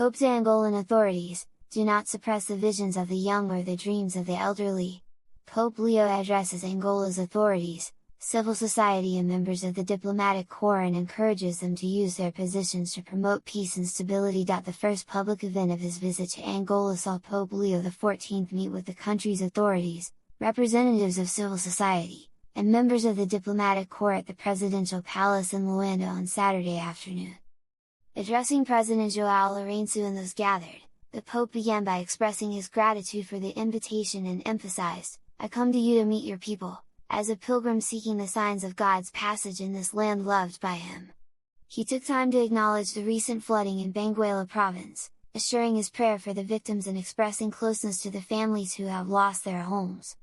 Pope to Angolan authorities, do not suppress the visions of the young or the dreams of the elderly. Pope Leo addresses Angola's authorities, civil society and members of the diplomatic corps and encourages them to use their positions to promote peace and stability. The first public event of his visit to Angola saw Pope Leo XIV meet with the country's authorities, representatives of civil society, and members of the diplomatic corps at the presidential palace in Luanda on Saturday afternoon. Addressing President João Lourenço and those gathered, the Pope began by expressing his gratitude for the invitation and emphasized, "I come to you to meet your people, as a pilgrim seeking the signs of God's passage in this land loved by Him." He took time to acknowledge the recent flooding in Benguela province, assuring his prayer for the victims and expressing closeness to the families who have lost their homes.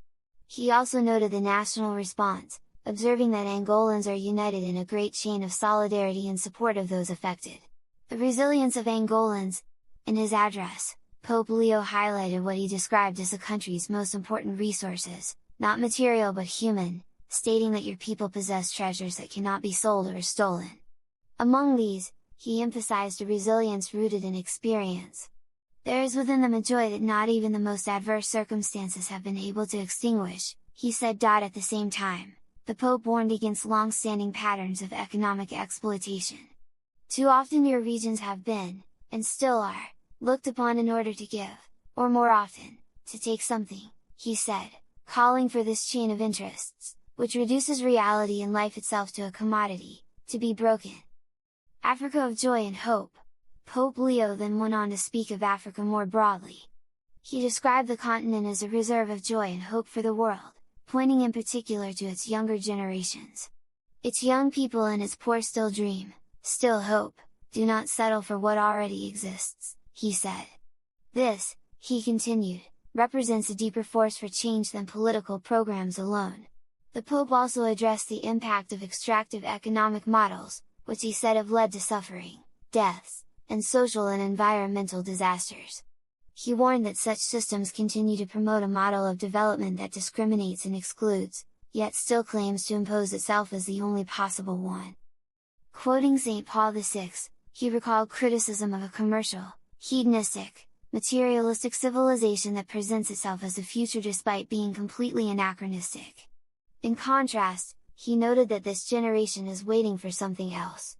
He also noted the national response, observing that Angolans are united in a great chain of solidarity in support of those affected. The resilience of Angolans. In his address, Pope Leo highlighted what he described as the country's most important resources, not material but human, stating that your people possess treasures that cannot be sold or stolen. Among these, he emphasized a resilience rooted in experience. There is within them a joy that not even the most adverse circumstances have been able to extinguish, he said. At the same time, the Pope warned against long-standing patterns of economic exploitation. Too often your regions have been, and still are, looked upon in order to give, or more often, to take something, he said, calling for this chain of interests, which reduces reality and life itself to a commodity, to be broken. Africa of joy and hope. Pope Leo then went on to speak of Africa more broadly. He described the continent as a reserve of joy and hope for the world, pointing in particular to its younger generations. Its young people and its poor still dream, still hope, do not settle for what already exists, he said. This, he continued, represents a deeper force for change than political programs alone. The Pope also addressed the impact of extractive economic models, which he said have led to suffering, deaths, and social and environmental disasters. He warned that such systems continue to promote a model of development that discriminates and excludes, yet still claims to impose itself as the only possible one. Quoting St. Paul VI, he recalled criticism of a commercial, hedonistic, materialistic civilization that presents itself as a future despite being completely anachronistic. In contrast, he noted that this generation is waiting for something else,